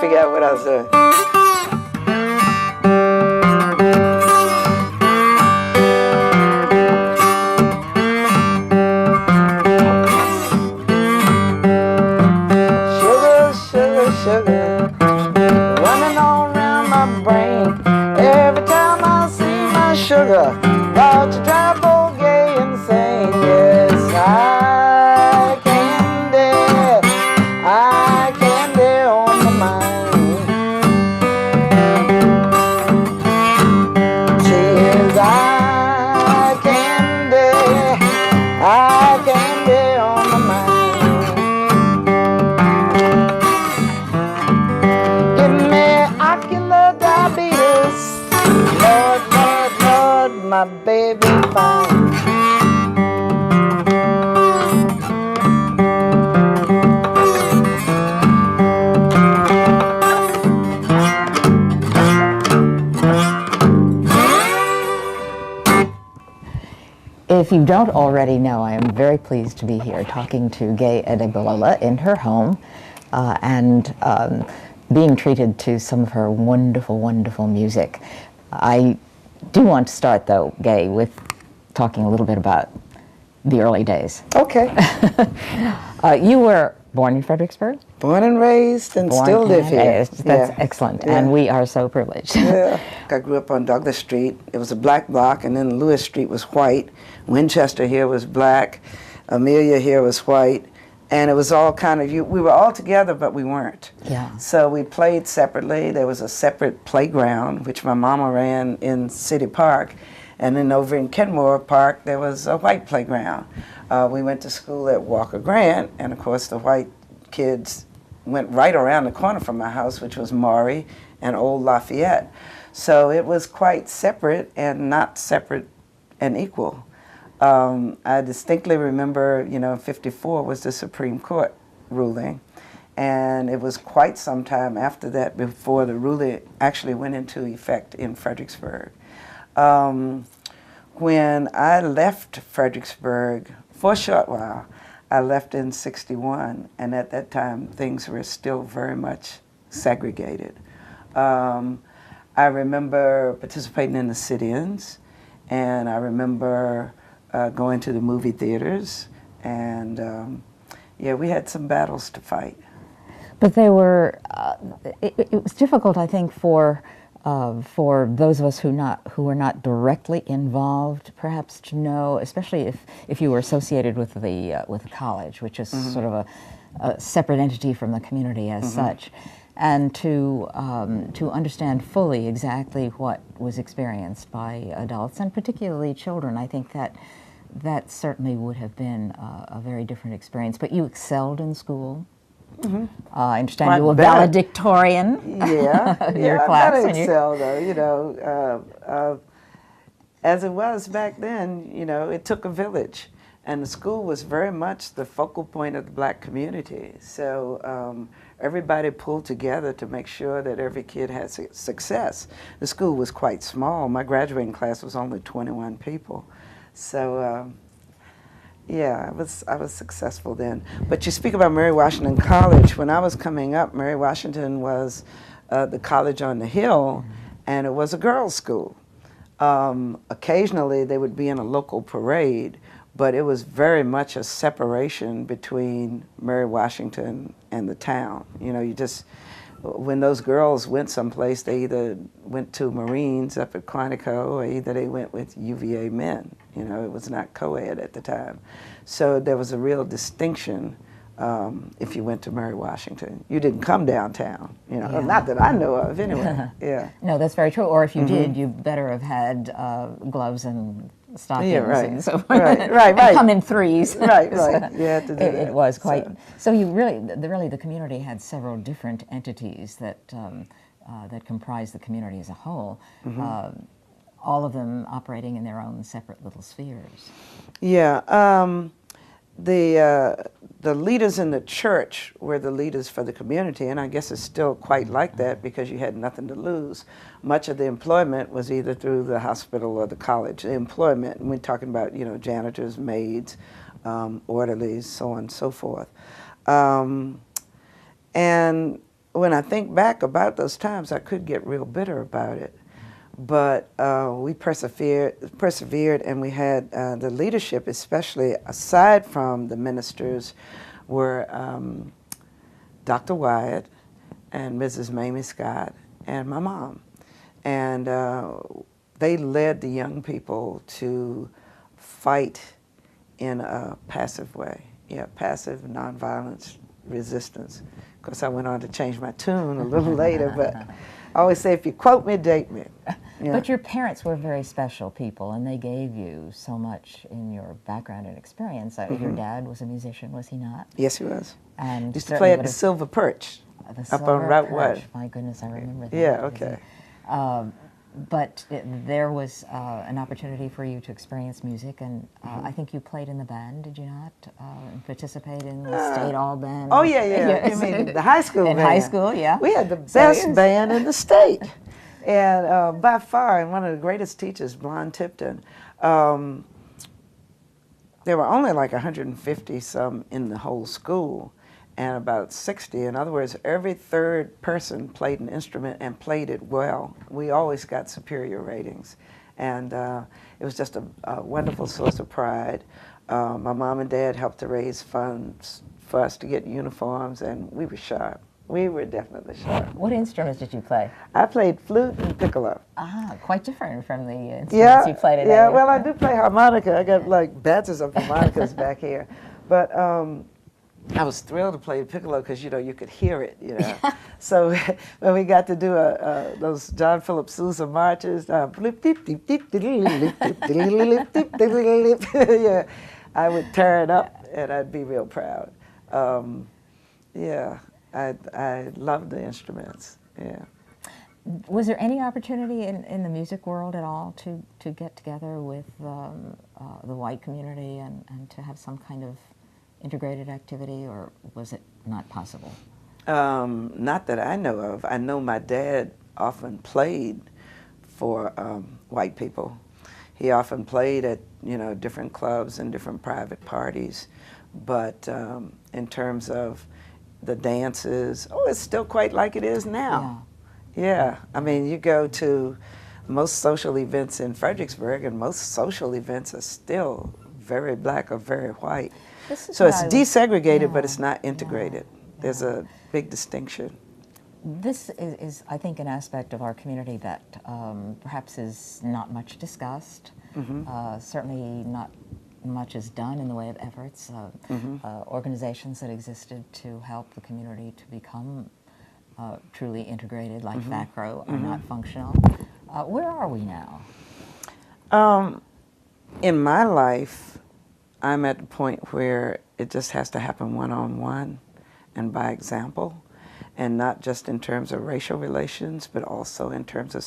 forgot what I was doing. Sugar, sugar, sugar, running all around my brain. Every time I see my sugar, about to drive old Gaye insane. Yes, I candy on my mind. Says I candy on my mind. Give me ocular diabetes, Lord, Lord, Lord, my baby fine. If you don't already know, I am very pleased to be here talking to Gaye Adegbalola in her home and being treated to some of her wonderful, wonderful music. I do want to start, though, Gaye, with talking a little bit about the early days. Okay. You were born in Fredericksburg? Born and raised and still live here. That's excellent, and we are so privileged. Yeah. I grew up on Douglas Street. It was a black block, and then Lewis Street was white. Winchester here was black. Amelia here was white. And it was all kind of, we were all together, but we weren't. Yeah. So we played separately. There was a separate playground, which my mama ran in City Park. And then over in Kenmore Park, there was a white playground. We went to school at Walker Grant, and of course the white kids went right around the corner from my house, which was Maury and Old Lafayette. So it was quite separate and not separate and equal. I distinctly remember, 54 was the Supreme Court ruling, and it was quite some time after that before the ruling actually went into effect in Fredericksburg. When I left Fredericksburg, for a short while, I left in '61, and at that time things were still very much segregated. I remember participating in the sit-ins, and I remember going to the movie theaters, and we had some battles to fight. But they were, it was difficult, I think, for those of us who were not directly involved, perhaps to know, especially if you were associated with the college, which is sort of a separate entity from the community as such, and to understand fully exactly what was experienced by adults and particularly children. I think that certainly would have been a very different experience. But you excelled in school. I understand you were valedictorian. Yeah, your class. I excel though. As it was back then, it took a village, and the school was very much the focal point of the black community. So everybody pulled together to make sure that every kid had success. The school was quite small. My graduating class was only 21 people. So. Yeah, I was successful then. But you speak about Mary Washington College. When I was coming up, Mary Washington was the college on the hill, and it was a girls' school. Occasionally, they would be in a local parade, but it was very much a separation between Mary Washington and the town. When those girls went someplace, they either went to Marines up at Quantico, or either they went with UVA men. It was not co-ed at the time. So there was a real distinction if you went to Mary Washington. You didn't come downtown, not that I know of anyway. Yeah. No, that's very true. Or if you did, you better have had gloves and stockings and so forth. Right. And come in threes. Right. You had to do that. It was quite. So you really, the community had several different entities that comprised the community as a whole. All of them operating in their own separate little spheres. Yeah, the leaders in the church were the leaders for the community, and I guess it's still quite like that because you had nothing to lose. Much of the employment was either through the hospital or the college. The employment, and we're talking about janitors, maids, orderlies, so on and so forth. And when I think back about those times, I could get real bitter about it. But we persevered, and we had the leadership, especially aside from the ministers, were Dr. Wyatt and Mrs. Mamie Scott and my mom. And they led the young people to fight in a passive way. Yeah, passive nonviolence resistance. Of course, I went on to change my tune a little later, but I always say, if you quote me, date me. Yeah. But your parents were very special people, and they gave you so much in your background and experience. Your dad was a musician, was he not? Yes, he was. And used to play at the Silver Perch up on Route 1. My goodness, I remember that. Yeah, okay. But there was an opportunity for you to experience music, and I think you played in the band, did you not? And participate in the state all band? Oh, yeah. Yes. You mean the high school band? In high school, yeah. We had the best band in the state. And by far, and one of the greatest teachers, Blonde Tipton, there were only like 150 some in the whole school, and about 60. In other words, every third person played an instrument and played it well. We always got superior ratings. And it was just a wonderful source of pride. My mom and dad helped to raise funds for us to get uniforms, and we were sharp. We were definitely sharp. What instruments did you play? I played flute and piccolo. Ah, quite different from the instruments you played at Yeah, well, I do play harmonica. I got like batches of harmonicas back here. But I was thrilled to play piccolo because, you know, you could hear it, you know. So when we got to do those John Philip Sousa marches, yeah, I would tear it up and I'd be real proud. Yeah, I loved the instruments, yeah. Was there any opportunity in the music world at all to get together with the white community and to have some kind of integrated activity, or was it not possible? Not that I know of. I know my dad often played for white people. He often played at, you know, different clubs and different private parties. But in terms of the dances, it's still quite like it is now. Yeah. I mean, you go to most social events in Fredericksburg, and most social events are still very black or very white. So it's desegregated, but it's not integrated. There's a big distinction. This is, I think, an aspect of our community that perhaps is not much discussed. Certainly not much is done in the way of efforts. Organizations that existed to help the community to become truly integrated, like FACRO, are not functional. Where are we now? In my life, I'm at the point where it just has to happen one-on-one and by example, and not just in terms of racial relations, but also in terms of